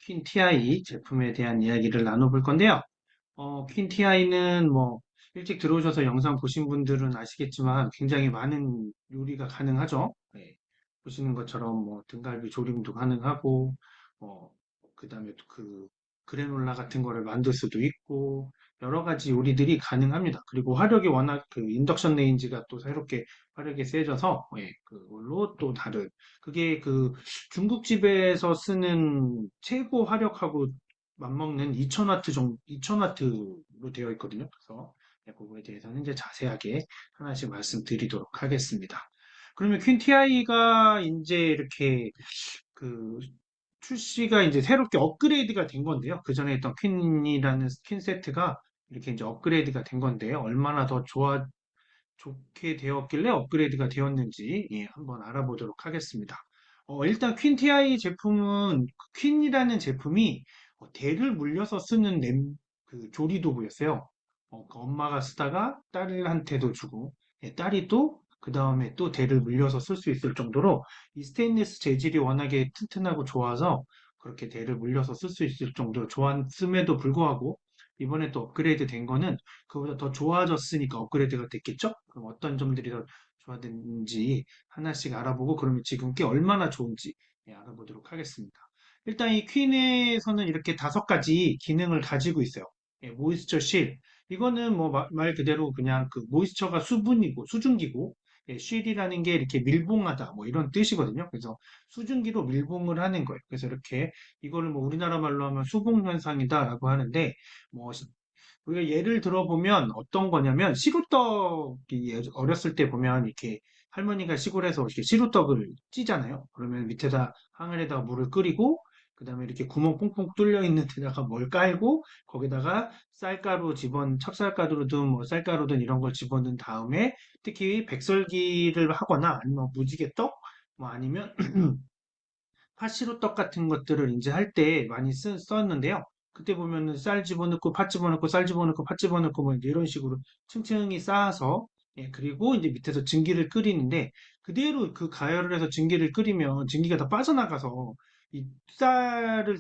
퀸 TI 제품에 대한 이야기를 나눠볼 건데요. 퀸 TI는 뭐 일찍 들어오셔서 영상 보신 분들은 아시겠지만 굉장히 많은 요리가 가능하죠. 네. 보시는 것처럼 뭐 등갈비 조림도 가능하고 뭐 그다음에 또 그 그래놀라 같은 거를 만들 수도 있고 여러 가지 요리들이 가능합니다. 그리고 화력이 워낙 그 인덕션 레인지가 또 새롭게 화력이 세져서 그걸로 또 다른 그게 그 중국집에서 쓰는 최고 화력하고 맞먹는 2000와트 정도, 2000와트로 되어 있거든요. 그래서 네, 그거에 대해서는 이제 자세하게 하나씩 말씀드리도록 하겠습니다. 그러면 퀸티아이가 이제 이렇게 그 출시가 이제 새롭게 업그레이드가 된 건데요. 그 전에 있던 퀸이라는 퀸 세트가 이렇게 이제 업그레이드가 된 건데요. 얼마나 더 좋게 되었길래 업그레이드가 되었는지 예, 한번 알아보도록 하겠습니다. 일단 퀸 TI 제품은 퀸이라는 제품이 대를 물려서 쓰는 그 조리도구였어요. 그 엄마가 쓰다가 딸한테도 주고 딸이 또 그 다음에 또 대를 물려서 쓸 수 있을 정도로 이 스테인리스 재질이 워낙에 튼튼하고 좋아서 그렇게 대를 물려서 쓸 수 있을 정도로 좋았음에도 불구하고 이번에 또 업그레이드 된 거는 그보다 더 좋아졌으니까 업그레이드가 됐겠죠? 그럼 어떤 점들이 더 좋아졌는지 하나씩 알아보고 그러면 지금 게 얼마나 좋은지 예, 알아보도록 하겠습니다. 일단 이 퀸에서는 이렇게 5가지 기능을 가지고 있어요. 예, 모이스처 실. 이거는 뭐 말 그대로 그냥 그 모이스처가 수분이고 수증기고 예, 쉴이라는 게 이렇게 밀봉하다 뭐 이런 뜻이거든요. 그래서 수증기로 밀봉을 하는 거예요. 그래서 이렇게 이거를 뭐 우리나라 말로 하면 수봉 현상이다라고 하는데 뭐 우리가 예를 들어보면 어떤 거냐면 시루떡이 어렸을 때 보면 이렇게 할머니가 시골에서 이렇게 시루떡을 찌잖아요. 그러면 밑에다 항아리에다가 물을 끓이고 그다음에 이렇게 구멍 뽕뽕 뚫려 있는 데다가 뭘 깔고 거기다가 쌀가루 찹쌀가루든 뭐 쌀가루든 이런 걸 집어넣은 다음에 특히 백설기를 하거나 아니면 무지개떡 뭐 아니면 팥시루떡 같은 것들을 이제 할 때 많이 썼는데요. 그때 보면은 쌀 집어넣고 팥 집어넣고 쌀 집어넣고 팥 집어넣고 뭐 이제 이런 식으로 층층이 쌓아서 예, 그리고 이제 밑에서 증기를 끓이는데 그대로 그 가열을 해서 증기를 끓이면 증기가 다 빠져나가서 이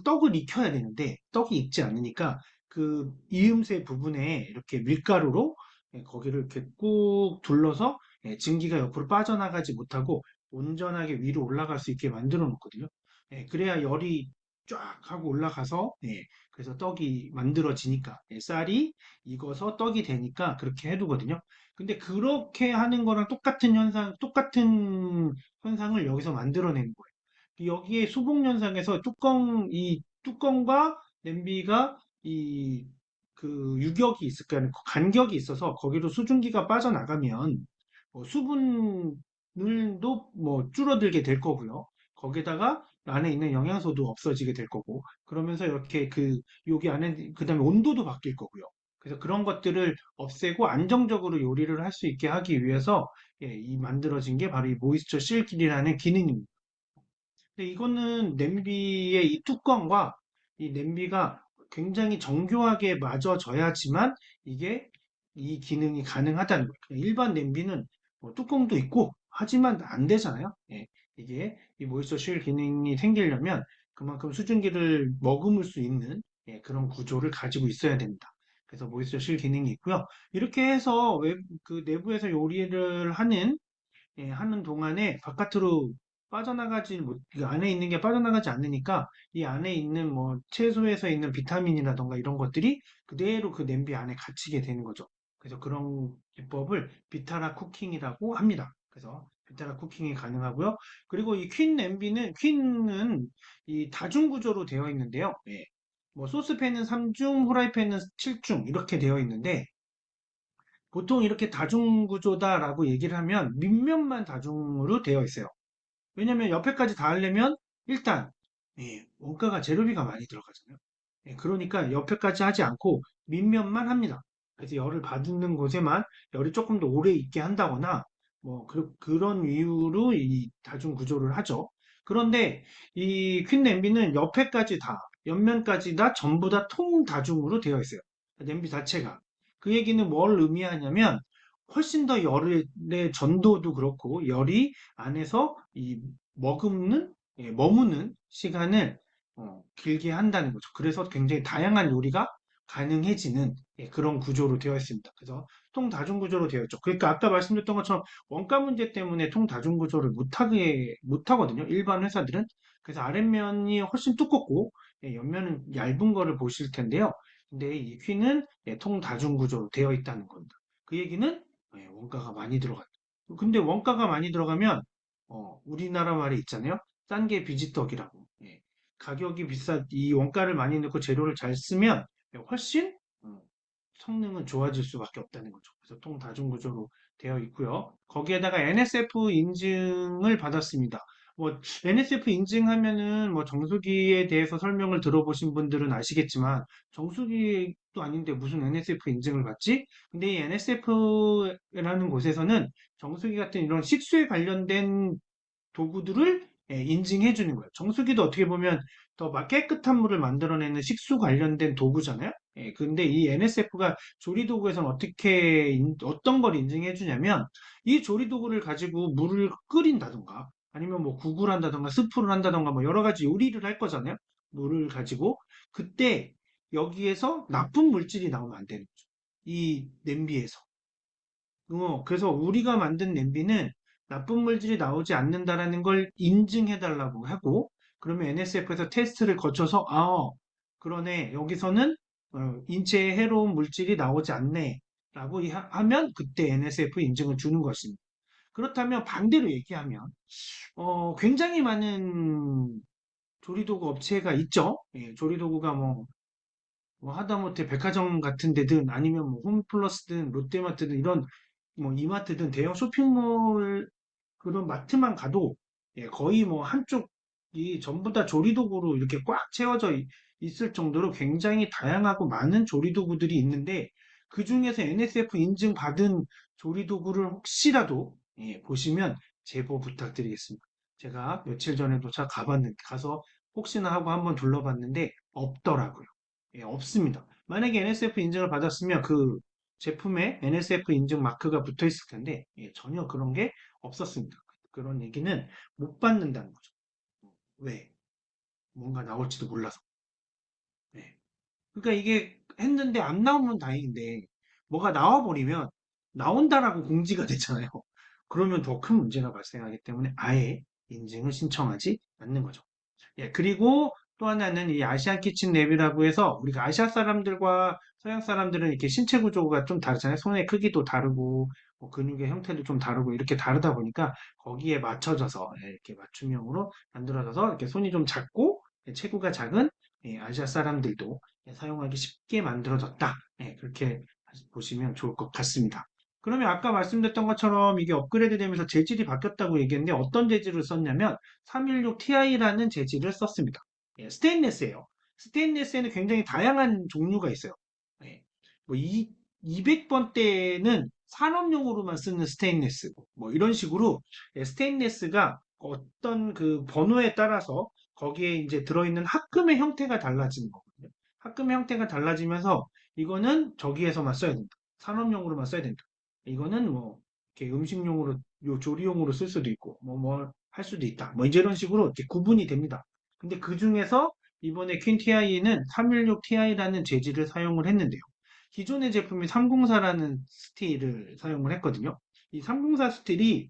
떡을 익혀야 되는데 떡이 익지 않으니까 그 이음새 부분에 이렇게 밀가루로 예, 거기를 이렇게 꾹 둘러서 예, 증기가 옆으로 빠져나가지 못하고 온전하게 위로 올라갈 수 있게 만들어 놓거든요. 예, 그래야 열이 쫙 하고 올라가서 예, 그래서 떡이 만들어지니까 예, 쌀이 익어서 떡이 되니까 그렇게 해두거든요. 근데 그렇게 하는 거랑 똑같은 현상을 여기서 만들어내는 거예요. 여기에 수복 현상에서 이 뚜껑과 냄비가 그 유격이 있을 거아요 간격이 있어서 거기로 수증기가 빠져나가면 수분을도 뭐 줄어들게 될 거고요. 거기다가 안에 있는 영양소도 없어지게 될 거고, 그러면서 이렇게 여기 안에, 그 다음에 온도도 바뀔 거고요. 그래서 그런 것들을 없애고 안정적으로 요리를 할 수 있게 하기 위해서, 예, 이 만들어진 게 바로 이 모이스처 실킬이라는 기능입니다. 근데 이거는 냄비의 이 뚜껑과 이 냄비가 굉장히 정교하게 맞아져야지만 이게 이 기능이 가능하다는 거예요. 그냥 일반 냄비는 뭐 뚜껑도 있고 하지만 안 되잖아요. 예, 이게 이 모이스처 쉴 기능이 생기려면 그만큼 수증기를 머금을 수 있는 예, 그런 구조를 가지고 있어야 됩니다. 그래서 모이스처 쉴 기능이 있고요. 이렇게 해서 그 내부에서 요리를 하는 동안에 바깥으로 그 안에 있는 게 빠져나가지 않으니까 이 안에 있는 뭐 채소에서 있는 비타민이라던가 이런 것들이 그대로 그 냄비 안에 갇히게 되는 거죠. 그래서 그런 기법을 비타라 쿠킹이라고 합니다. 그래서 비타라 쿠킹이 가능하고요. 그리고 이 퀸은 이 다중 구조로 되어 있는데요. 예. 뭐 소스팬은 3중, 후라이팬은 7중 이렇게 되어 있는데 보통 이렇게 다중구조다라고 얘기를 하면 밑면만 다중으로 되어 있어요. 왜냐면 옆에까지 다 하려면 일단 예, 원가가 재료비가 많이 들어가잖아요. 예, 그러니까 옆에까지 하지 않고 밑면만 합니다. 그래서 열을 받는 곳에만 열이 조금 더 오래 있게 한다거나 뭐 그런 이유로 이 다중 구조를 하죠. 그런데 이 퀸 냄비는 옆면까지 다 전부 다 통다중으로 되어 있어요. 냄비 자체가. 그 얘기는 뭘 의미하냐면 훨씬 더 열의 전도도 그렇고 열이 안에서 머무는 시간을 길게 한다는 거죠. 그래서 굉장히 다양한 요리가 가능해지는 그런 구조로 되어 있습니다. 그래서 통다중 구조로 되어 있죠. 그러니까 아까 말씀드렸던 것처럼 원가 문제 때문에 통다중 구조를 못하거든요. 일반 회사들은. 그래서 아랫면이 훨씬 두껍고 옆면은 얇은 거를 보실 텐데요. 근데 이 퀴는 통다중 구조로 되어 있다는 겁니다. 그 얘기는 원가가 많이 들어간다. 근데 원가가 많이 들어가면 우리나라 말이 있잖아요. 싼 게 비지떡이라고. 가격이 이 원가를 많이 넣고 재료를 잘 쓰면 훨씬 성능은 좋아질 수밖에 없다는 거죠. 그래서 통다중 구조로 되어 있고요. 거기에다가 NSF 인증을 받았습니다. 뭐 NSF 인증하면은 뭐 정수기에 대해서 설명을 들어보신 분들은 아시겠지만 정수기도 아닌데 무슨 NSF 인증을 받지? 근데 이 NSF라는 곳에서는 정수기 같은 이런 식수에 관련된 도구들을 인증해 주는 거예요. 정수기도 어떻게 보면 더 깨끗한 물을 만들어내는 식수 관련된 도구잖아요. 근데 이 NSF가 조리도구에서는 어떤 걸 인증해 주냐면 이 조리도구를 가지고 물을 끓인다던가 아니면 뭐 국을 한다던가 스프를 한다던가 뭐 여러 가지 요리를 할 거잖아요. 물을 가지고 그때 여기에서 나쁜 물질이 나오면 안 되는 거죠. 이 냄비에서. 그래서 우리가 만든 냄비는 나쁜 물질이 나오지 않는다라는 걸 인증해 달라고 하고, 그러면 NSF에서 테스트를 거쳐서, 그러네, 여기서는 인체에 해로운 물질이 나오지 않네, 라고 하면 그때 NSF 인증을 주는 것입니다. 그렇다면 반대로 얘기하면, 굉장히 많은 조리도구 업체가 있죠. 조리도구가 뭐 하다못해 백화점 같은 데든 아니면 뭐 홈플러스든 롯데마트든 이런 뭐 이마트든 대형 쇼핑몰 그런 마트만 가도 거의 뭐 한쪽이 전부 다 조리도구로 이렇게 꽉 채워져 있을 정도로 굉장히 다양하고 많은 조리도구들이 있는데 그 중에서 NSF 인증 받은 조리도구를 혹시라도 보시면 제보 부탁드리겠습니다. 제가 며칠 전에도 가서 혹시나 하고 한번 둘러봤는데 없더라고요. 없습니다. 만약에 NSF 인증을 받았으면 그 제품에 NSF 인증 마크가 붙어 있을 텐데 전혀 그런 게 없었습니다. 그런 얘기는 못 받는다는 거죠. 왜? 뭔가 나올지도 몰라서. 네. 그러니까 이게 했는데 안 나오면 다행인데 뭐가 나와버리면 나온다라고 공지가 되잖아요. 그러면 더 큰 문제가 발생하기 때문에 아예 인증을 신청하지 않는 거죠. 그리고 또 하나는 이 아시안 키친 랩이라고 해서 우리가 아시아 사람들과 서양 사람들은 이렇게 신체 구조가 좀 다르잖아요. 손의 크기도 다르고 뭐 근육의 형태도 좀 다르고 이렇게 다르다 보니까 거기에 맞춰져서 이렇게 맞춤형으로 만들어져서 이렇게 손이 좀 작고 체구가 작은 아시아 사람들도 사용하기 쉽게 만들어졌다. 그렇게 보시면 좋을 것 같습니다. 그러면 아까 말씀드렸던 것처럼 이게 업그레이드 되면서 재질이 바뀌었다고 얘기했는데 어떤 재질을 썼냐면 316 Ti라는 재질을 썼습니다. 스테인레스예요. 스테인레스에는 굉장히 다양한 종류가 있어요. 예, 뭐 200번대는 산업용으로만 쓰는 스테인레스, 뭐 이런 식으로 스테인레스가 어떤 그 번호에 따라서 거기에 이제 들어있는 합금의 형태가 달라지는 거거든요. 합금의 형태가 달라지면서 이거는 저기에서만 써야 된다. 산업용으로만 써야 된다. 이거는 뭐 이렇게 음식용으로 조리용으로 쓸 수도 있고 뭐 할 수도 있다. 뭐 이제 이런 식으로 이렇게 구분이 됩니다. 근데 그 중에서 이번에 퀸 TI는 316 Ti라는 재질을 사용을 했는데요. 기존의 제품이 304라는 스틸을 사용을 했거든요. 이 304 스틸이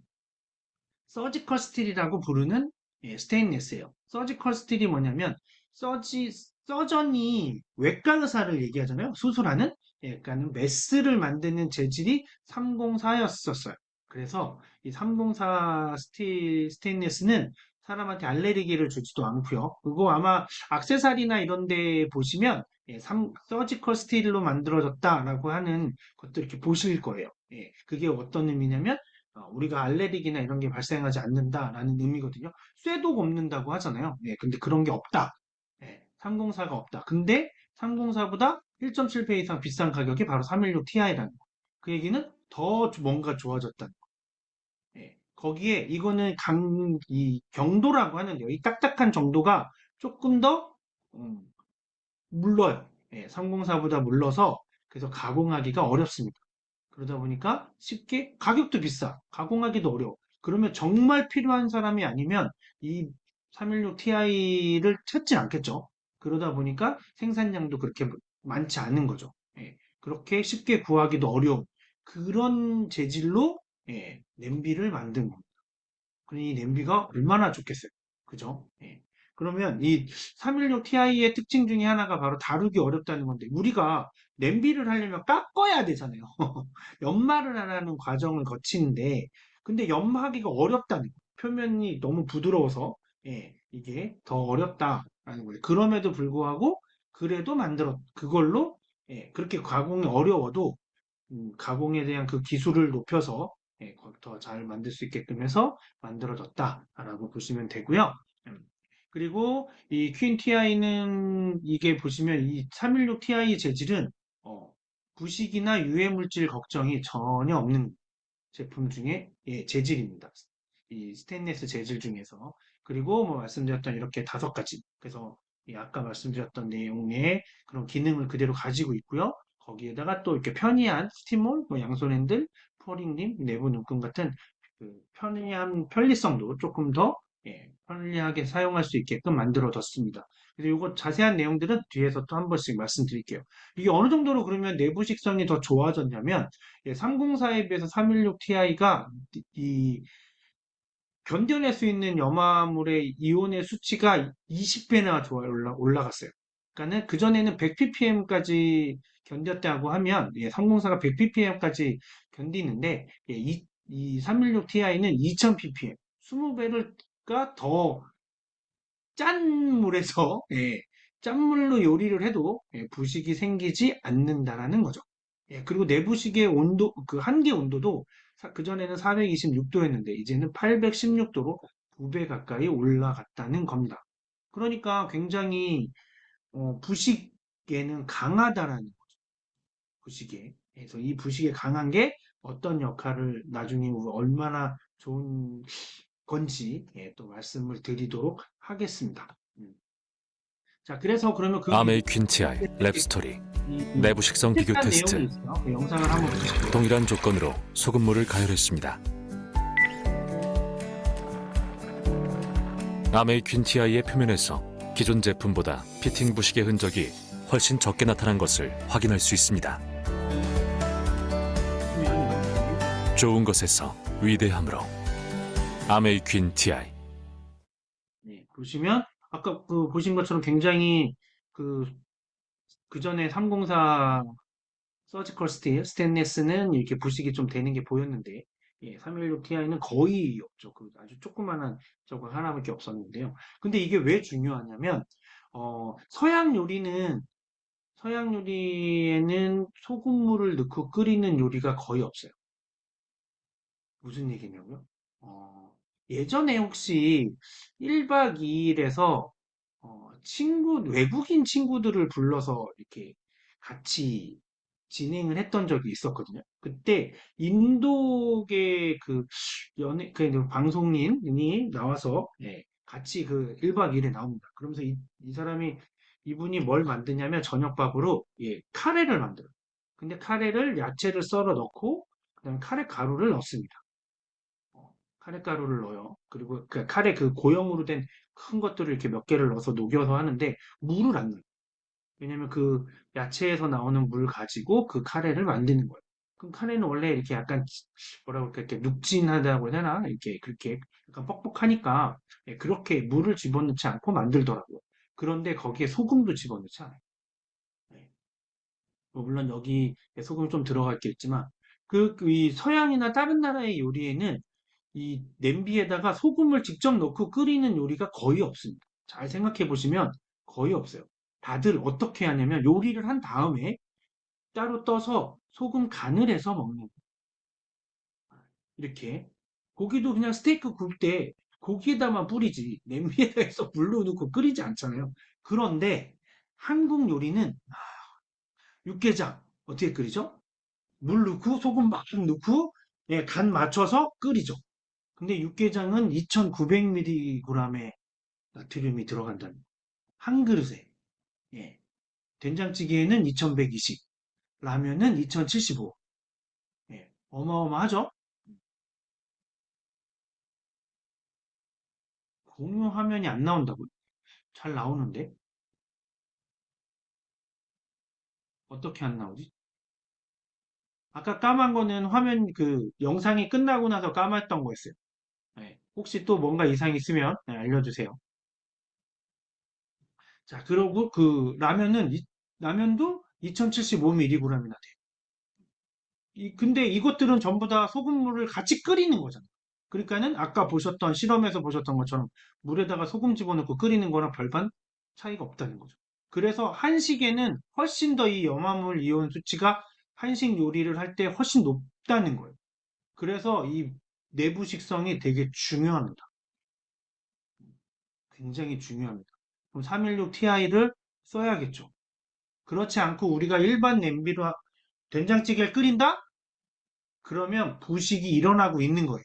서지컬 스틸이라고 부르는 스테인리스예요. 서지컬 스틸이 뭐냐면 서전이 외과 의사를 얘기하잖아요. 수술하는 약간 메스를 만드는 재질이 304였었어요. 그래서 이 304 스테인리스는 사람한테 알레르기를 주지도 않고요. 그거 아마 액세서리나 이런 데 보시면 서지컬 스틸로 만들어졌다라고 하는 것도 이렇게 보실 거예요. 그게 어떤 의미냐면 우리가 알레르기나 이런 게 발생하지 않는다라는 의미거든요. 쇠독 없는다고 하잖아요. 근데 그런 게 없다. 304가 없다. 근데 304보다 1.7배 이상 비싼 가격이 바로 316 Ti라는 거. 그 얘기는 더 뭔가 좋아졌다는 거. 거기에 이거는 이 경도라고 하는데요. 이 딱딱한 정도가 조금 더 음, 물러요. 304보다 물러서 그래서 가공하기가 어렵습니다. 그러다 보니까 쉽게 가격도 비싸. 가공하기도 어려워. 그러면 정말 필요한 사람이 아니면 이 316 Ti를 찾지 않겠죠. 그러다 보니까 생산량도 그렇게 많지 않은 거죠. 예, 그렇게 쉽게 구하기도 어려운 그런 재질로 냄비를 만든 겁니다. 그러니 이 냄비가 얼마나 좋겠어요. 그죠? 예. 그러면 이 316 Ti의 특징 중에 하나가 바로 다루기 어렵다는 건데, 우리가 냄비를 하려면 깎아야 되잖아요. 연마를 하라는 과정을 거치는데, 근데 연마하기가 어렵다는 거예요. 표면이 너무 부드러워서, 이게 더 어렵다라는 거예요. 그럼에도 불구하고, 그래도 그걸로, 그렇게 가공이 어려워도 가공에 대한 그 기술을 높여서 더 잘 만들 수 있게끔 해서 만들어졌다라고 보시면 되고요. 음, 그리고 이 퀸 TI는 이게 보시면 이 316 TI 재질은 부식이나 유해 물질 걱정이 전혀 없는 제품 중에 재질입니다. 이 스테인리스 재질 중에서. 그리고 뭐 말씀드렸던 이렇게 5가지. 그래서 이 아까 말씀드렸던 내용의 그런 기능을 그대로 가지고 있고요. 거기에다가 또 이렇게 편리한 스티몰, 뭐 양손 핸들, 포링림, 내부 눈금 같은 그 편리성도 조금 더 편리하게 사용할 수 있게끔 만들어졌습니다. 그래서 이거 자세한 내용들은 뒤에서 또 한 번씩 말씀드릴게요. 이게 어느 정도로 그러면 내부 식성이 더 좋아졌냐면 304에 비해서 316 Ti가 이 견뎌낼 수 있는 염화물의 이온의 수치가 20배나 올라갔어요. 그러니까는 그전에는 100ppm까지 견뎠다고 하면 304가 100ppm까지 견디는데 이 316 Ti는 2000ppm, 20배가 더 짠 물에서 짠 물로 요리를 해도 부식이 생기지 않는다라는 거죠. 그리고 내부식의 온도, 그 한계 온도도 그전에는 426도였는데 이제는 816도로 2배 가까이 올라갔다는 겁니다. 그러니까 굉장히 부식에는 강하다라는 거죠. 부식에. 그래서 이 부식에 강한 게 어떤 역할을 나중에 얼마나 좋은 건지 또 말씀을 드리도록 하겠습니다. 자, 그래서 그러면 그 아메이 퀸티아이 랩스토리 내부 식성 비교 비슷한 내용이 테스트. 있어요. 그 영상을 한번 보시고요. 동일한 조건으로 소금물을 가열했습니다. 아메이 퀸티아이의 표면에서 기존 제품보다 피팅 부식의 흔적이 훨씬 적게 나타난 것을 확인할 수 있습니다. 좋은 것에서 위대함으로 아메이 퀸티아이. 보시면 아까 그 보신 것처럼 굉장히 그 그전에 304 서지컬 스틸, 스테인레스는 이렇게 부식이 좀 되는 게 보였는데 316 Ti는 거의 없죠. 그 아주 조그만한 저거 하나밖에 없었는데요. 근데 이게 왜 중요하냐면 서양 요리에는 소금물을 넣고 끓이는 요리가 거의 없어요. 무슨 얘기냐고요? 예전에 혹시 1박 2일에서 외국인 친구들을 불러서 이렇게 같이 진행을 했던 적이 있었거든요. 그때 인도계 그 방송인이 나와서 같이 그 1박 2일에 나옵니다. 그러면서 이분이 뭘 만드냐면 저녁밥으로 카레를 만들어요. 근데 카레를 야채를 썰어 넣고 그다음에 카레 가루를 넣습니다. 카레 가루를 넣어요. 그리고 그 카레 그 고형으로 된 큰 것들을 이렇게 몇 개를 넣어서 녹여서 하는데 물을 안 넣어요. 왜냐면 그 야채에서 나오는 물 가지고 그 카레를 만드는 거예요. 그럼 카레는 원래 이렇게 약간 뭐라고 그럴까 이렇게 눅진하다고 해야 되나? 이렇게 그렇게 약간 뻑뻑하니까 그렇게 물을 집어넣지 않고 만들더라고요. 그런데 거기에 소금도 집어넣지 않아요. 예. 뭐 물론 여기 소금이 좀 들어가 있겠지만 이 서양이나 다른 나라의 요리에는 이 냄비에다가 소금을 직접 넣고 끓이는 요리가 거의 없습니다. 잘 생각해 보시면 거의 없어요. 다들 어떻게 하냐면 요리를 한 다음에 따로 떠서 소금 간을 해서 먹는 거예요. 이렇게 고기도 그냥 스테이크 굽을 때 고기에다만 뿌리지 냄비에다 해서 물로 넣고 끓이지 않잖아요. 그런데 한국 요리는 육개장 어떻게 끓이죠? 물 넣고 소금 막 넣고 간 맞춰서 끓이죠. 근데 육개장은 2,900mg의 나트륨이 들어간다는 거예요. 한 그릇에. 예. 된장찌개에는 2,120, 라면은 2,075. 예. 어마어마하죠? 공유 화면이 안 나온다고요? 잘 나오는데? 어떻게 안 나오지? 아까 까만 거는 화면 그 영상이 끝나고 나서 까맸던 거였어요. 네. 혹시 또 뭔가 이상 있으면 네, 알려주세요. 자, 그러고 그 라면도 2075mg이나 돼요. 근데 이것들은 전부 다 소금물을 같이 끓이는 거잖아요. 그러니까는 아까 보셨던 실험에서 보셨던 것처럼 물에다가 소금 집어넣고 끓이는 거랑 별반 차이가 없다는 거죠. 그래서 한식에는 훨씬 더 이 염화물 이온 수치가 한식 요리를 할 때 훨씬 높다는 거예요. 그래서 이 내부 식성이 되게 중요합니다. 굉장히 중요합니다. 그럼 316 Ti를 써야겠죠. 그렇지 않고 우리가 일반 냄비로 된장찌개를 끓인다? 그러면 부식이 일어나고 있는 거예요.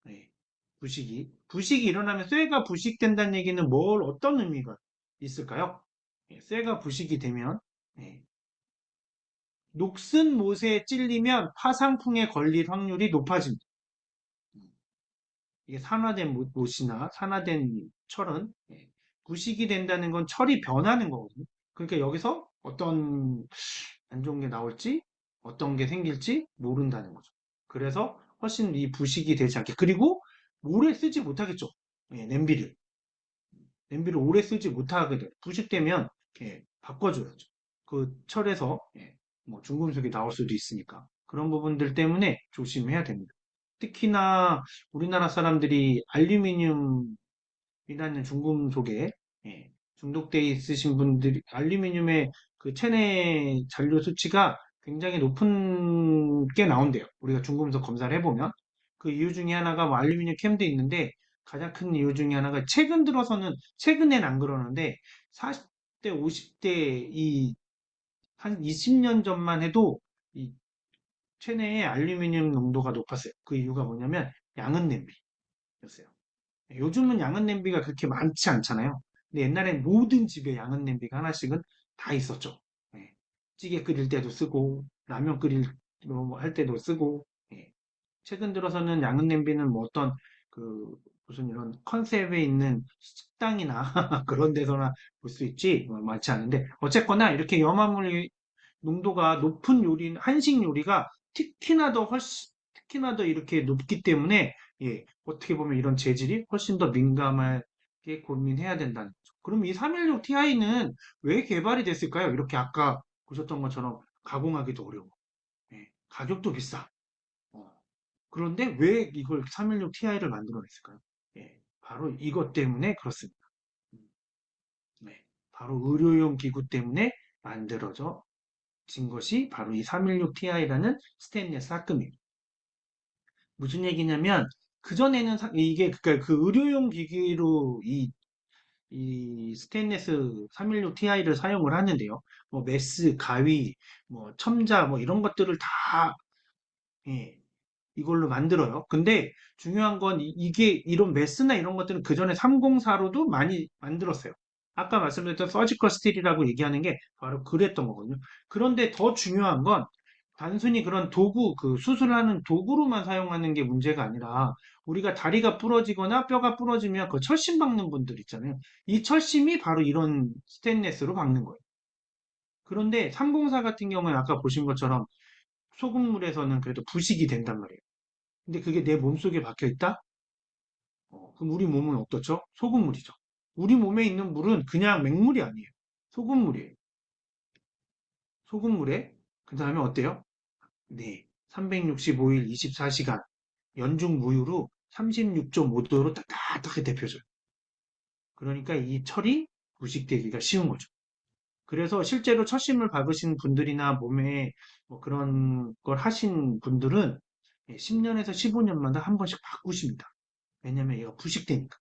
네, 부식이 일어나면 쇠가 부식된다는 얘기는 어떤 의미가 있을까요? 쇠가 부식이 되면, 네, 녹슨 못에 찔리면 파상풍에 걸릴 확률이 높아집니다. 이게 산화된 못이나 산화된 철은 부식이 된다는 건 철이 변하는 거거든요. 그러니까 여기서 어떤 안 좋은 게 나올지 어떤 게 생길지 모른다는 거죠. 그래서 훨씬 이 부식이 되지 않게 그리고 오래 쓰지 못하겠죠. 냄비를 오래 쓰지 못하게 돼요. 부식되면 바꿔줘야죠. 그 철에서 뭐 중금속이 나올 수도 있으니까 그런 부분들 때문에 조심해야 됩니다. 특히나 우리나라 사람들이 알루미늄이라는 중금속에 중독돼 있으신 분들이 알루미늄의 그 체내 잔류 수치가 굉장히 높은 게 나온대요. 우리가 중금속 검사를 해보면 그 이유 중에 하나가 뭐 알루미늄 캠도 있는데 가장 큰 이유 중에 하나가 최근엔 안 그러는데 40대, 50대 이 한 20년 전만 해도 이 체내에 알루미늄 농도가 높았어요. 그 이유가 뭐냐면 양은 냄비였어요. 요즘은 양은 냄비가 그렇게 많지 않잖아요. 근데 옛날엔 모든 집에 양은 냄비가 하나씩은 다 있었죠. 예. 찌개 끓일 때도 쓰고 라면 끓일 뭐할 때도 쓰고 예. 최근 들어서는 양은 냄비는 뭐 어떤 그 무슨 이런 컨셉에 있는 식당이나 그런 데서나 볼 수 있지 뭐 많지 않은데 어쨌거나 이렇게 염화물 농도가 높은 한식 요리가 특히나 더 이렇게 높기 때문에, 어떻게 보면 이런 재질이 훨씬 더 민감하게 고민해야 된다는 거죠. 그럼 이 316 Ti는 왜 개발이 됐을까요? 이렇게 아까 보셨던 것처럼 가공하기도 어려워. 가격도 비싸. 어, 그런데 왜 이걸 316 Ti를 만들어냈을까요? 바로 이것 때문에 그렇습니다. 음, 네, 바로 의료용 기구 때문에 만들어져 진 것이 바로 이 316 Ti라는 스테인리스 합금입니다. 무슨 얘기냐면 그전에는 이게 그러니까 그 의료용 기기로 이 스테인리스 316 Ti를 사용을 하는데요. 뭐 메스, 가위, 뭐 첨자 뭐 이런 것들을 다 예, 이걸로 만들어요. 근데 중요한 건 이게 이런 메스나 이런 것들은 그전에 304로도 많이 만들었어요. 아까 말씀드렸던 서지컬 스틸이라고 얘기하는 게 바로 그랬던 거거든요. 그런데 더 중요한 건 단순히 그런 도구, 그 수술하는 도구로만 사용하는 게 문제가 아니라 우리가 다리가 부러지거나 뼈가 부러지면 그 철심 박는 분들 있잖아요. 이 철심이 바로 이런 스테인레스로 박는 거예요. 그런데 304 같은 경우에 아까 보신 것처럼 소금물에서는 그래도 부식이 된단 말이에요. 근데 그게 내 몸속에 박혀 있다? 그럼 우리 몸은 어떻죠? 소금물이죠. 우리 몸에 있는 물은 그냥 맹물이 아니에요. 소금물이에요. 소금물에 그 다음에 어때요? 네. 365일 24시간 연중 무휴로 36.5도로 따뜻하게 데펴줘요. 그러니까 이 철이 부식되기가 쉬운 거죠. 그래서 실제로 철심을 박으신 분들이나 몸에 뭐 그런 걸 하신 분들은 10년에서 15년마다 한 번씩 바꾸십니다. 왜냐면 얘가 부식되니까.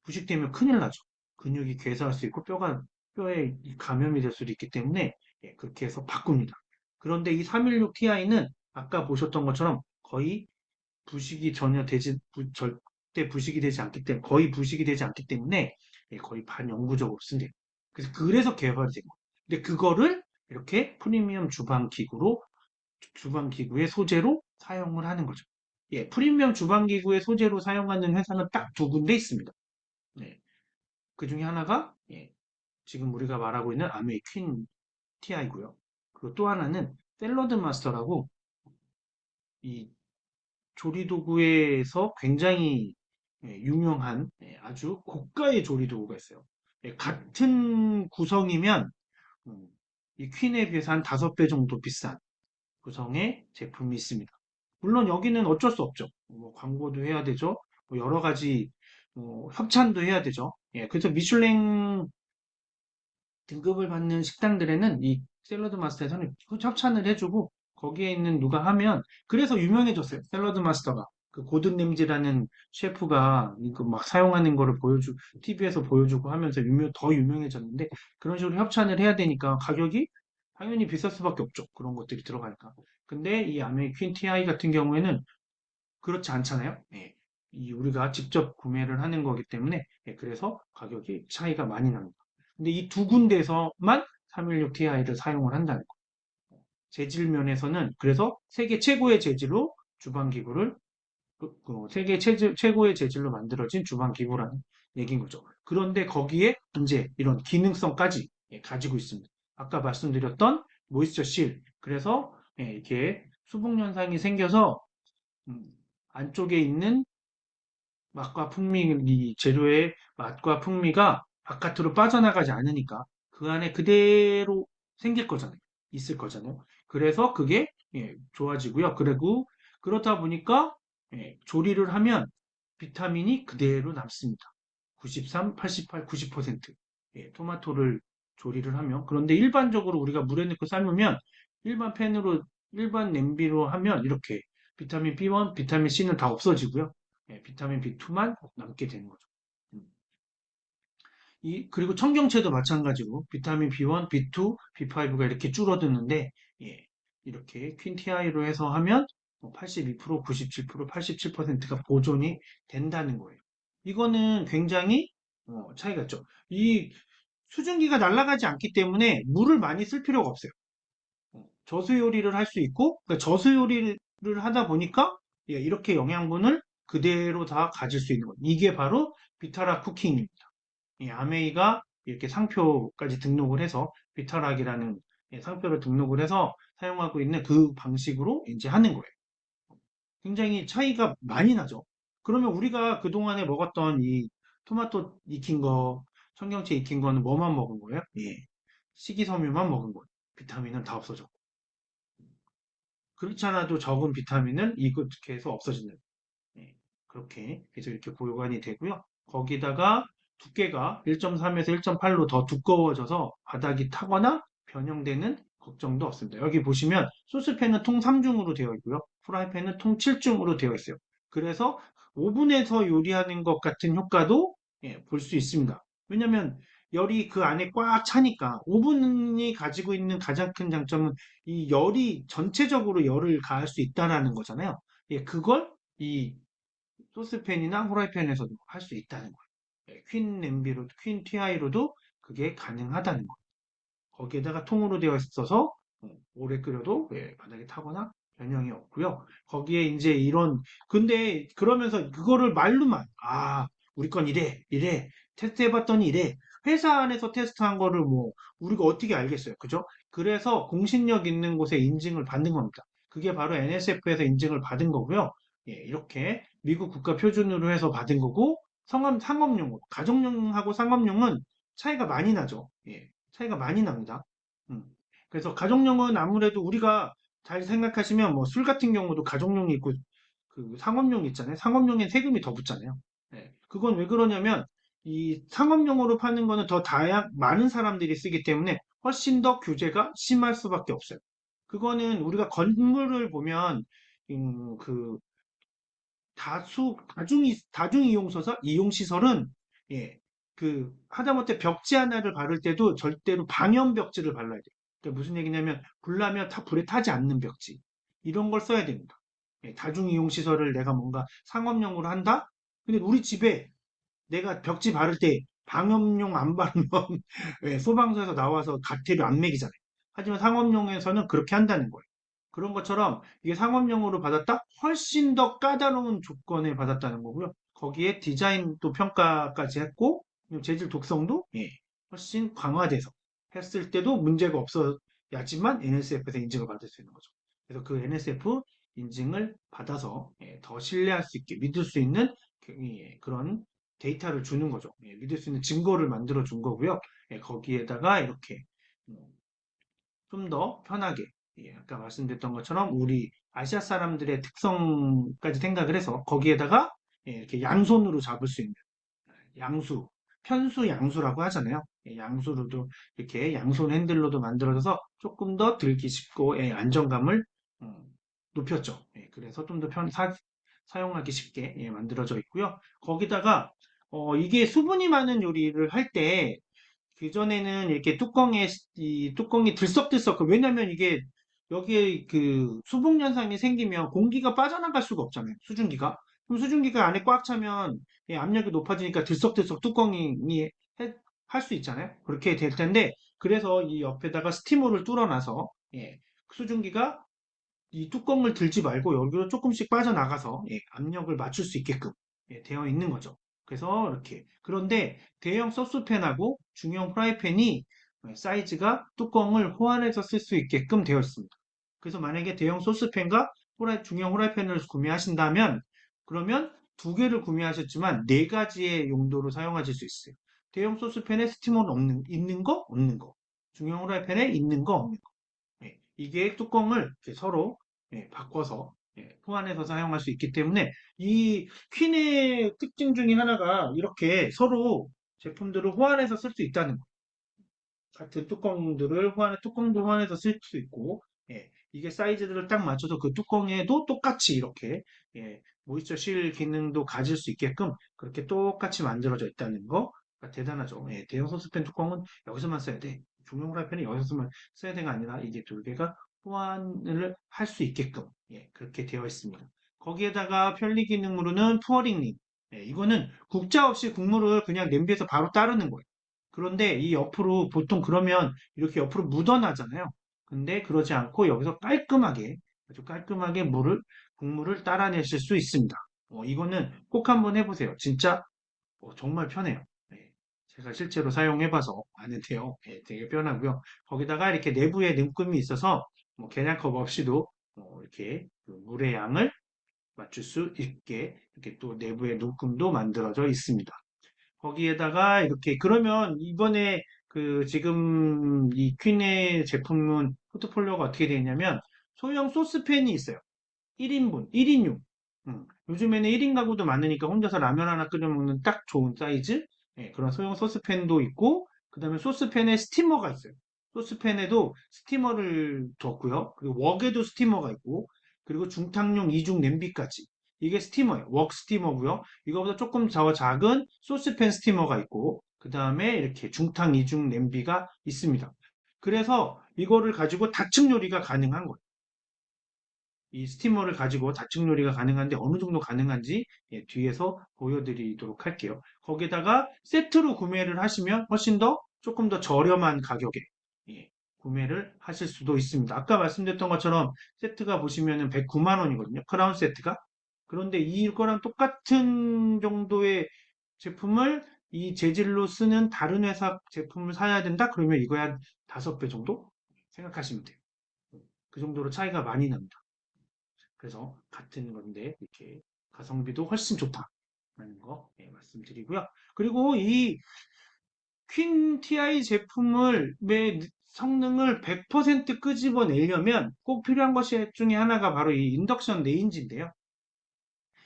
부식되면 큰일 나죠. 근육이 괴사할 수 있고 뼈에 감염이 될 수도 있기 때문에 그렇게 해서 바꿉니다. 그런데 이 316 Ti는 아까 보셨던 것처럼 거의 부식이 전혀 절대 부식이 되지 않기 때문에 거의 부식이 되지 않기 때문에 거의 반영구적으로 쓴대요. 그래서 개발이 된 거예요. 근데 그거를 이렇게 프리미엄 주방기구의 소재로 사용을 하는 거죠. 프리미엄 주방기구의 소재로 사용하는 회사는 딱 두 군데 있습니다. 네. 그 중에 하나가 지금 우리가 말하고 있는 아메이 퀸 TI고요. 그리고 또 하나는 샐러드 마스터라고 이 조리도구에서 굉장히 유명한 아주 고가의 조리도구가 있어요. 같은 구성이면 음, 이 퀸에 비해서 한 5배 정도 비싼 구성의 제품이 있습니다. 물론 여기는 어쩔 수 없죠. 뭐 광고도 해야 되죠. 뭐 여러 가지 협찬도 해야 되죠. 그래서 미슐랭 등급을 받는 식당들에는 이 샐러드 마스터에서는 협찬을 해주고 거기에 있는 누가 하면 그래서 유명해졌어요. 샐러드 마스터가 그 고든 램지라는 셰프가 이거 막 사용하는 거를 TV에서 보여주고 하면서 더 유명해졌는데 그런 식으로 협찬을 해야 되니까 가격이 당연히 비쌀 수밖에 없죠. 그런 것들이 들어가니까. 근데 이 아메 퀸 TI 같은 경우에는 그렇지 않잖아요. 이 우리가 직접 구매를 하는 거기 때문에 그래서 가격이 차이가 많이 납니다. 근데 이 두 군데에서만 316 Ti를 사용을 한다는 거. 재질 면에서는 그래서 세계 최고의 재질로 주방 기구를 세계 최고의 재질로 만들어진 주방 기구라는 얘기인 거죠. 그런데 거기에 이제 이런 기능성까지 가지고 있습니다. 아까 말씀드렸던 모이스처 실. 그래서 이렇게 수분 현상이 생겨서 음, 안쪽에 있는 맛과 풍미, 이 재료의 맛과 풍미가 바깥으로 빠져나가지 않으니까 그 안에 그대로 생길 거잖아요. 있을 거잖아요. 그래서 그게 좋아지고요. 그리고 그렇다 보니까 조리를 하면 비타민이 그대로 남습니다. 93, 88, 90% 토마토를 조리를 하면 그런데 일반적으로 우리가 물에 넣고 삶으면 일반 팬으로 일반 냄비로 하면 이렇게 비타민 B1, 비타민 C는 다 없어지고요. 비타민 B2만 남게 되는 거죠. 음. 그리고 청경채도 마찬가지로 비타민 B1, B2, B5가 이렇게 줄어드는데, 이렇게 퀸티아이로 해서 하면 82%, 97%, 87%가 보존이 된다는 거예요. 이거는 굉장히 차이가 있죠. 이 수증기가 날아가지 않기 때문에 물을 많이 쓸 필요가 없어요. 저수 요리를 할 수 있고, 그러니까 저수 요리를 하다 보니까 이렇게 영양분을 그대로 다 가질 수 있는 거예요. 이게 바로 비타락 쿠킹입니다. 이 아메이가 이렇게 상표까지 등록을 해서 비타락이라는 상표를 등록을 해서 사용하고 있는 그 방식으로 이제 하는 거예요. 굉장히 차이가 많이 나죠. 그러면 우리가 그동안에 먹었던 이 토마토 익힌 거, 청경채 익힌 거는 뭐만 먹은 거예요? 식이섬유만 먹은 거예요. 비타민은 다 없어졌고. 그렇지 않아도 적은 비타민은 이렇게 해서 없어지는. 예, 그렇게 해서 이렇게 보관이 되고요. 거기다가 두께가 1.3에서 1.8로 더 두꺼워져서 바닥이 타거나 변형되는 걱정도 없습니다. 여기 보시면 소스팬은 통 3중으로 되어 있고요. 프라이팬은 통 7중으로 되어 있어요. 그래서 오븐에서 요리하는 것 같은 효과도 볼 수 있습니다. 왜냐하면 열이 그 안에 꽉 차니까 오븐이 가지고 있는 가장 큰 장점은 이 열이 전체적으로 열을 가할 수 있다라는 거잖아요. 그걸 이 소스팬이나 후라이팬에서도 할 수 있다는 거예요. 퀸 냄비로, 퀸 TI로도 그게 가능하다는 거예요. 거기에다가 통으로 되어 있어서 오래 끓여도 바닥에 타거나 변형이 없고요. 거기에 이제 근데 그러면서 그거를 말로만, 우리 건 이래, 이래, 테스트해봤더니 이래. 회사 안에서 테스트한 거를 뭐, 우리가 어떻게 알겠어요. 그죠? 그래서 공신력 있는 곳에 인증을 받는 겁니다. 그게 바로 NSF에서 인증을 받은 거고요. 이렇게 미국 국가 표준으로 해서 받은 거고, 상업용으로, 가정용하고 상업용은 차이가 많이 나죠. 차이가 많이 납니다. 음. 그래서 가정용은 아무래도 우리가 잘 생각하시면 뭐 술 같은 경우도 가정용이 있고 그 상업용 있잖아요. 상업용엔 세금이 더 붙잖아요. 그건 왜 그러냐면 이 상업용으로 파는 거는 더 많은 사람들이 쓰기 때문에 훨씬 더 규제가 심할 수밖에 없어요. 그거는 우리가 건물을 보면 그 이용시설은, 하다못해 벽지 하나를 바를 때도 절대로 방염 벽지를 발라야 돼요. 그러니까 무슨 얘기냐면, 불나면 불에 타지 않는 벽지. 이런 걸 써야 됩니다. 다중이용시설을 내가 뭔가 상업용으로 한다? 근데 우리 집에 내가 벽지 바를 때 방염용 안 바르면 소방서에서 나와서 가태료 안 매기잖아요. 하지만 상업용에서는 그렇게 한다는 거예요. 그런 것처럼 이게 상업용으로 받았다? 훨씬 더 까다로운 조건에 받았다는 거고요. 거기에 디자인도 평가까지 했고, 그리고 재질 독성도 훨씬 강화돼서 했을 때도 문제가 없어야지만 NSF에서 인증을 받을 수 있는 거죠. 그래서 그 NSF 인증을 받아서 더 신뢰할 수 있게 믿을 수 있는 그런 데이터를 주는 거죠. 믿을 수 있는 증거를 만들어 준 거고요. 거기에다가 이렇게 좀 더 편하게, 아까 말씀드렸던 것처럼 우리 아시아 사람들의 특성까지 생각을 해서 거기에다가 이렇게 양손으로 잡을 수 있는 양수, 편수 양수라고 하잖아요. 양수로도 이렇게 양손 핸들로도 만들어져서 조금 더 들기 쉽고 안정감을 음, 높였죠. 그래서 좀 더 사용하기 쉽게 만들어져 있고요. 거기다가 이게 수분이 많은 요리를 할때 그전에는 이렇게 이 뚜껑이 들썩들썩, 왜냐면 이게 여기에 그 수분 현상이 생기면 공기가 빠져나갈 수가 없잖아요. 수증기가. 그럼 수증기가 안에 꽉 차면 압력이 높아지니까 들썩들썩 뚜껑이 할 수 있잖아요. 그렇게 될 텐데, 그래서 이 옆에다가 스티머를 뚫어놔서, 수증기가 이 뚜껑을 들지 말고 여기로 조금씩 빠져나가서 압력을 맞출 수 있게끔 되어 있는 거죠. 그래서 이렇게. 그런데 대형 소스팬하고 중형 프라이팬이 사이즈가 뚜껑을 호환해서 쓸 수 있게끔 되어 있습니다. 그래서 만약에 대형 소스팬과 중형 프라이팬을 구매하신다면 그러면 두 개를 구매하셨지만 네 가지의 용도로 사용하실 수 있어요. 대형 소스팬에 스티머는 있는 거, 없는 거. 중형 프라이팬에 있는 거, 없는 거. 이게 뚜껑을 이렇게 서로 바꿔서 호환해서 사용할 수 있기 때문에 이 퀸의 특징 중에 하나가 이렇게 서로 제품들을 호환해서 쓸 수 있다는 거. 같은 뚜껑도 호환해서 쓸 수 있고, 이게 사이즈들을 딱 맞춰서 그 뚜껑에도 똑같이 이렇게, 모이스처 실 기능도 가질 수 있게끔 그렇게 똑같이 만들어져 있다는 거. 대단하죠. 대형 소스팬 뚜껑은 여기서만 써야 돼. 중형 프라이팬은 여기서만 써야 돼가 아니라 이게 두 개가 호환을 할 수 있게끔, 그렇게 되어 있습니다. 거기에다가 편리 기능으로는 푸어링님. 이거는 국자 없이 국물을 그냥 냄비에서 바로 따르는 거예요. 그런데 이 옆으로 보통 그러면 이렇게 옆으로 묻어나잖아요. 근데 그러지 않고 여기서 깔끔하게 아주 깔끔하게 국물을 따라내실 수 있습니다. 이거는 꼭 한번 해보세요. 진짜 정말 편해요. 네, 제가 실제로 사용해봐서 아는데요. 되게 편하고요. 거기다가 이렇게 내부에 눈금이 있어서 계량컵 없이도 이렇게 그 물의 양을 맞출 수 있게 이렇게 또 내부에 눈금도 만들어져 있습니다. 거기에다가 이렇게 그러면 이번에 그 지금 이 퀸의 제품은 포트폴리오가 어떻게 되어 있냐면 소형 소스팬이 있어요. 1인분, 1인용. 요즘에는 1인 가구도 많으니까 혼자서 라면 하나 끓여 먹는 딱 좋은 사이즈. 그런 소형 소스팬도 있고 그다음에 소스팬에 스티머가 있어요. 소스팬에도 스티머를 뒀고요. 그리고 웍에도 스티머가 있고 그리고 중탕용 이중 냄비까지. 이게 스티머예요. 웍 스티머고요. 이거보다 조금 더 작은 소스팬 스티머가 있고 그다음에 이렇게 중탕 이중 냄비가 있습니다. 그래서 이거를 가지고 다층 요리가 가능한 거예요. 이 스티머를 가지고 다층 요리가 가능한데 어느 정도 가능한지 뒤에서 보여드리도록 할게요. 거기다가 세트로 구매를 하시면 훨씬 더 조금 더 저렴한 가격에 구매를 하실 수도 있습니다. 아까 말씀드렸던 것처럼 세트가 보시면은 109만 원이거든요. 크라운 세트가. 그런데 이거랑 똑같은 정도의 제품을 이 재질로 쓰는 다른 회사 제품을 사야 된다? 그러면 이거에 한 5배 정도 생각하시면 돼요. 그 정도로 차이가 많이 납니다. 그래서 같은 건데 이렇게 가성비도 훨씬 좋다라는 거 말씀드리고요. 그리고 이 퀸 TI 제품을 성능을 100% 끄집어내려면 꼭 필요한 것이 중에 하나가 바로 이 인덕션 레인지인데요.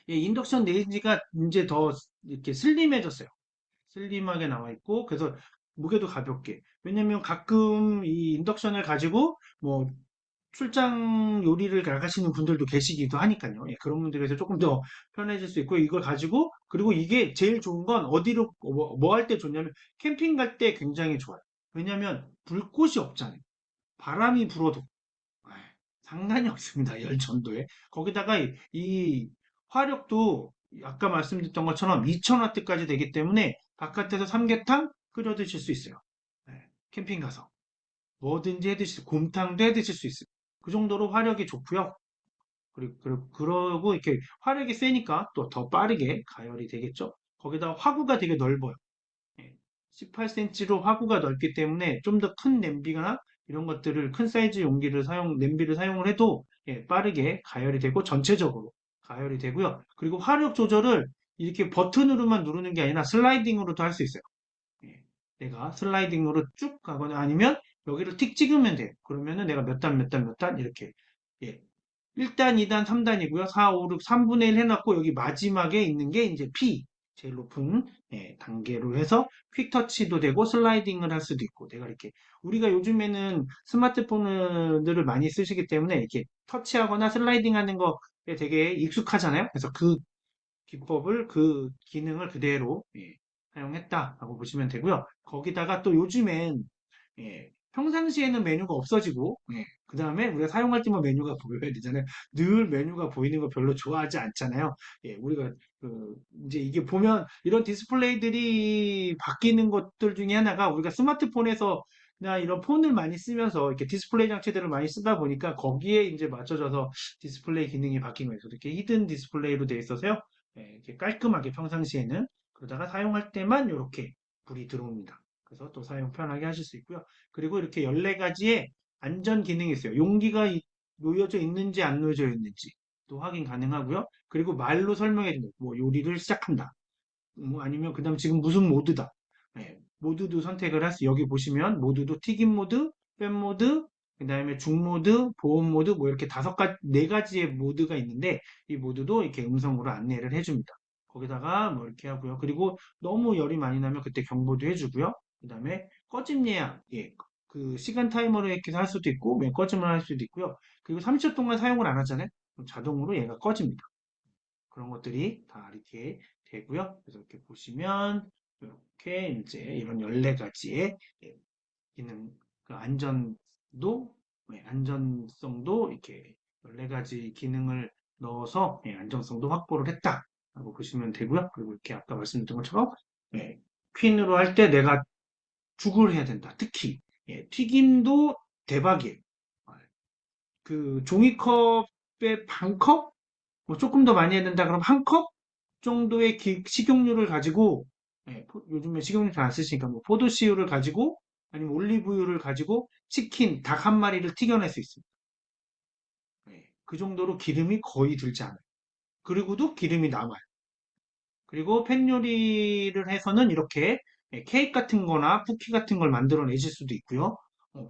이 인덕션 레인지가 이제 더 이렇게 슬림해졌어요. 슬림하게 나와 있고 그래서 무게도 가볍게. 왜냐면 가끔 이 인덕션을 가지고 뭐 출장 요리를 나가시는 분들도 계시기도 하니까요. 그런 분들에서 조금 더 편해질 수 있고 이걸 가지고 그리고 이게 제일 좋은 건 어디로 뭐 할 때 좋냐면 캠핑 갈 때 굉장히 좋아요. 왜냐면 불꽃이 없잖아요. 바람이 불어도 아, 상관이 없습니다. 열 전도에. 거기다가 이 화력도 아까 말씀드렸던 것처럼 2000W까지 되기 때문에 바깥에서 삼계탕 끓여 드실 수 있어요. 캠핑 가서. 뭐든지 해 드실 곰탕도 해 드실 수 있어요. 그 정도로 화력이 좋고요. 그러고 이렇게 화력이 세니까 또 더 빠르게 가열이 되겠죠. 거기다가 화구가 되게 넓어요. 18cm로 화구가 넓기 때문에 좀 더 큰 냄비나 이런 것들을 큰 사이즈 냄비를 사용을 해도 빠르게 가열이 되고 전체적으로 가열이 되고요. 그리고 화력 조절을 이렇게 버튼으로만 누르는 게 아니라 슬라이딩으로도 할 수 있어요. 예, 내가 슬라이딩으로 쭉 가거나 아니면 여기를 틱 찍으면 돼요. 그러면은 내가 몇 단, 몇 단, 몇 단 이렇게 1단, 2단, 3단이고요. 4, 5, 6, 3분의 1 해놨고 여기 마지막에 있는 게 이제 P 제일 높은 단계로 해서 퀵터치도 되고 슬라이딩을 할 수도 있고 내가 이렇게 우리가 요즘에는 스마트폰들을 많이 쓰시기 때문에 이렇게 터치하거나 슬라이딩하는 거에 되게 익숙하잖아요. 그래서 그 기능을 그대로 사용했다라고 보시면 되고요. 거기다가 또 요즘엔 평상시에는 메뉴가 없어지고 그 다음에 우리가 사용할 때만 메뉴가 보여야 되잖아요. 늘 메뉴가 보이는 거 별로 좋아하지 않잖아요. 우리가 이제 이게 보면 이런 디스플레이들이 바뀌는 것들 중에 하나가 우리가 스마트폰에서 나 이런 폰을 많이 쓰면서 이렇게 디스플레이 장치들을 많이 쓰다 보니까 거기에 이제 맞춰져서 디스플레이 기능이 바뀐 거예요. 그래서 이렇게 히든 디스플레이로 되어 있어서요. 이렇게 깔끔하게 평상시에는 그러다가 사용할 때만 이렇게 불이 들어옵니다. 그래서 또 사용 편하게 하실 수 있고요. 그리고 이렇게 14가지의 안전 기능이 있어요. 놓여져 있는지 안 놓여져 있는지 또 확인 가능하고요. 그리고 말로 설명해 줍니다. 뭐 요리를 시작한다. 뭐 아니면 그다음 지금 무슨 모드다. 모드도 선택을 할 수. 여기 보시면 모드도 튀김 모드, 뺀 모드, 그다음에 중 모드, 보온 모드 뭐 이렇게 5가지, 4가지의 모드가 있는데 이 모드도 이렇게 음성으로 안내를 해줍니다. 거기다가 뭐 이렇게 하고요. 그리고 너무 열이 많이 나면 그때 경보도 해주고요. 그다음에 꺼짐 예약, 그 시간 타이머로 이렇게 할 수도 있고, 그냥 꺼짐을 할 수도 있고요. 그리고 30초 동안 사용을 안 하잖아요. 그럼 자동으로 얘가 꺼집니다. 그런 것들이 다 이렇게 되고요. 그래서 이렇게 보시면 이렇게 이제 이런 14가지의 기능, 그 안전성도 이렇게 14가지 기능을 넣어서 안정성도 확보를 했다라고 보시면 되고요. 그리고 이렇게 아까 말씀드린 것처럼 퀸으로 할 때 내가 죽을 해야 된다. 특히 튀김도 대박이에요. 그 종이컵의 반 컵? 뭐 조금 더 많이 해야 된다 그럼 한 컵 정도의 식용유를 가지고 요즘에 식용유 잘 안 쓰시니까 뭐 포도씨유를 가지고 아니면 올리브유를 가지고 치킨, 닭 한 마리를 튀겨낼 수 있습니다. 그 정도로 기름이 거의 들지 않아요. 그리고도 기름이 남아요. 그리고 팬 요리를 해서는 이렇게 케이크 같은 거나 쿠키 같은 걸 만들어내실 수도 있고요.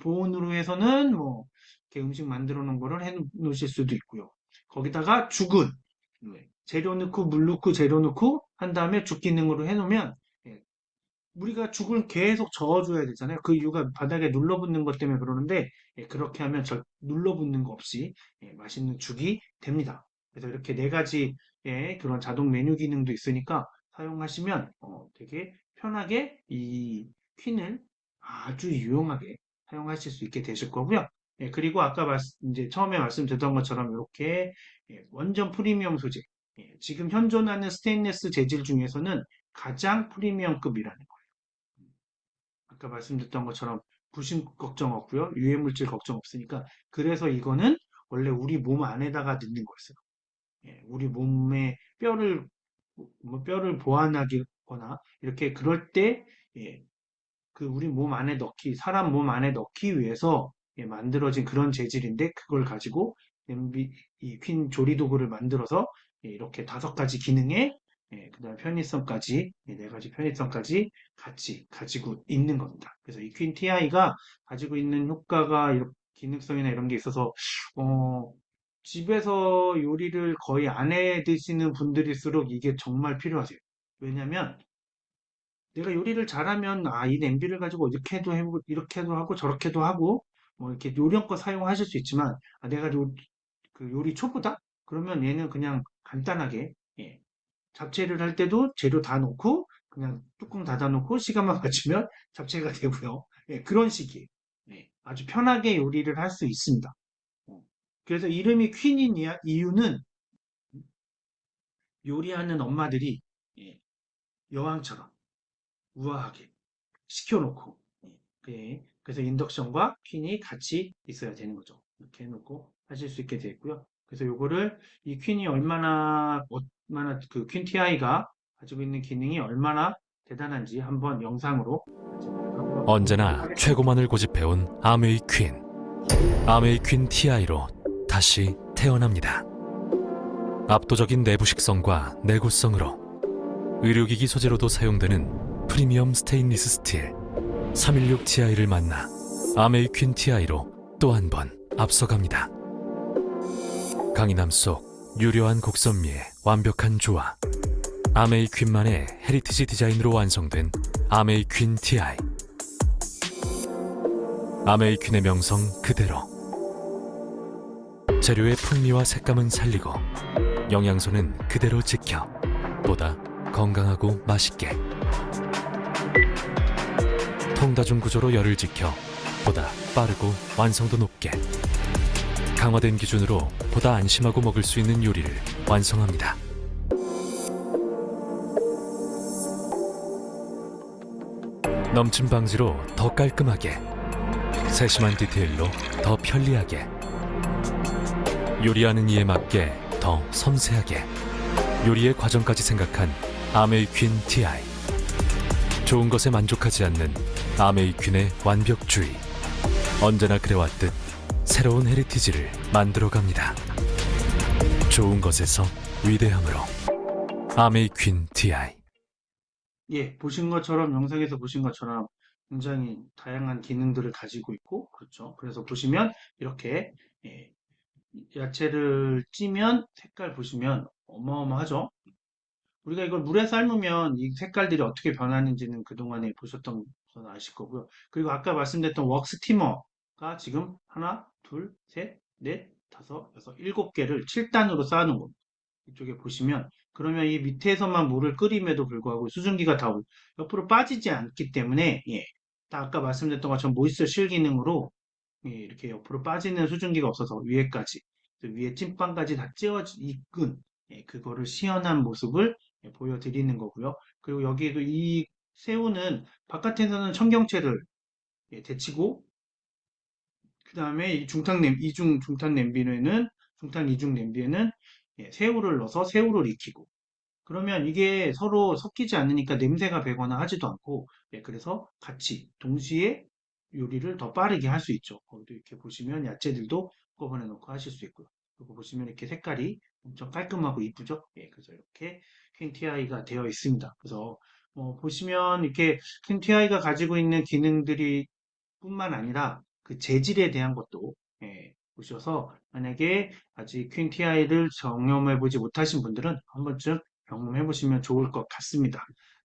보온으로 해서는 뭐 이렇게 음식 만들어 놓은 거를 해 놓으실 수도 있고요. 거기다가 죽은 재료 넣고 물 넣고 재료 넣고 한 다음에 죽 기능으로 해 놓으면 우리가 죽을 계속 저어줘야 되잖아요. 그 이유가 바닥에 눌러붙는 것 때문에 그러는데 그렇게 하면 눌러붙는 거 없이 맛있는 죽이 됩니다. 그래서 이렇게 4가지의 그런 자동 메뉴 기능도 있으니까 사용하시면 되게 편하게 이 퀸을 아주 유용하게 사용하실 수 있게 되실 거고요. 그리고 아까 이제 처음에 말씀드렸던 것처럼 이렇게 완전 프리미엄 소재, 지금 현존하는 스테인리스 재질 중에서는 가장 프리미엄급이라는 거예요. 아까 말씀드렸던 것처럼 부식 걱정 없고요. 유해물질 걱정 없으니까. 그래서 이거는 원래 우리 몸 안에다가 넣는 거였어요. 우리 몸에 뼈를 보완하거나 이렇게 그럴 때 그 우리 몸 안에 사람 몸 안에 넣기 위해서 만들어진 그런 재질인데 그걸 가지고 이 퀸 조리도구를 만들어서 이렇게 5가지 기능에 그다음 편의성까지 4가지 편의성까지 같이 가지고 있는 겁니다. 그래서 이 퀸 TI가 가지고 있는 효과가 기능성이나 이런 게 있어서 어, 집에서 요리를 거의 안 해 드시는 분들일수록 이게 정말 필요하세요. 왜냐면 내가 요리를 잘하면 이 냄비를 가지고 이렇게도 하고 저렇게도 하고 뭐 이렇게 요령껏 사용하실 수 있지만 내가 그 요리 초보다? 그러면 얘는 그냥 간단하게 잡채를 할 때도 재료 다 넣고 그냥 뚜껑 닫아놓고 시간만 맞추면 잡채가 되고요. 그런 식이에요. 아주 편하게 요리를 할 수 있습니다. 어, 그래서 이름이 퀸인 이유는 요리하는 엄마들이 예, 여왕처럼 우아하게 시켜놓고 그래서 인덕션과 퀸이 같이 있어야 되는 거죠. 이렇게 해놓고 하실 수 있게 되고요. 그래서 요거를 이 퀸이 얼마나 그 퀸 TI가 가지고 있는 기능이 얼마나 대단한지 한번 영상으로 같이 한번 보도록 언제나 하겠습니다. 최고만을 고집해온 아메이 퀸. 아메이 퀸 TI로 다시 태어납니다. 압도적인 내부식성과 내구성으로 의료기기 소재로도 사용되는 프리미엄 스테인리스 스틸 316 TI를 만나 아메이 퀸 TI로 또 한 번 앞서갑니다. 강인함 속 유려한 곡선미의 완벽한 조화. 아메이 퀸만의 헤리티지 디자인으로 완성된 아메이 퀸 TI. 아메이 퀸의 명성 그대로. 재료의 풍미와 색감은 살리고 영양소는 그대로 지켜 보다 건강하고 맛있게. 통다중 구조로 열을 지켜 보다 빠르고 완성도 높게. 강화된 기준으로 보다 안심하고 먹을 수 있는 요리를 완성합니다. 넘침 방지로 더 깔끔하게, 세심한 디테일로 더 편리하게, 요리하는 이에 맞게 더 섬세하게, 요리의 과정까지 생각한 아메이 퀸 TI. 좋은 것에 만족하지 않는 아메이 퀸의 완벽주의. 언제나 그래왔듯 새로운 헤리티지를 만들어갑니다. 좋은 것에서 위대함으로 아메이 퀸 TI. 예, 보신 것처럼 영상에서 보신 것처럼 굉장히 다양한 기능들을 가지고 있고 그렇죠. 그래서 보시면 이렇게 예, 야채를 찌면 색깔 보시면 어마어마하죠. 우리가 이걸 물에 삶으면 이 색깔들이 어떻게 변하는지는 그동안에 보셨던 건 아실 거고요. 그리고 아까 말씀드렸던 웍 스티머가 지금 하나, 둘, 셋, 넷, 다섯, 여섯, 일곱 개를 7단으로 쌓아놓은 겁니다. 이쪽에 보시면 그러면 이 밑에서만 물을 끓임에도 불구하고 수증기가 다 옆으로 빠지지 않기 때문에 예, 아까 말씀드렸던 것처럼 모이스처 실 기능으로 예, 이렇게 옆으로 빠지는 수증기가 없어서 위에까지 위에 찐빵까지 다 익은 예, 그거를 시연한 모습을 예, 보여드리는 거고요. 그리고 여기에도 이 새우는 바깥에서는 청경채를 예, 데치고 그 다음에 이중 중탕 냄비에는 중탕 이중 냄비에는 예, 새우를 넣어서 새우를 익히고 그러면 이게 서로 섞이지 않으니까 냄새가 배거나 하지도 않고, 예, 그래서 같이 동시에 요리를 더 빠르게 할 수 있죠. 거기도 이렇게 보시면 야채들도 한꺼번에 넣고 하실 수 있고요. 그리고 보시면 이렇게 색깔이 엄청 깔끔하고 이쁘죠? 예, 그래서 이렇게 퀸티아이가 되어 있습니다. 그래서 보시면 이렇게 퀸티아이가 가지고 있는 기능들이 뿐만 아니라 그 재질에 대한 것도 예, 보셔서 만약에 아직 퀸티아이를 경험해 보지 못하신 분들은 한 번쯤 경험해 보시면 좋을 것 같습니다.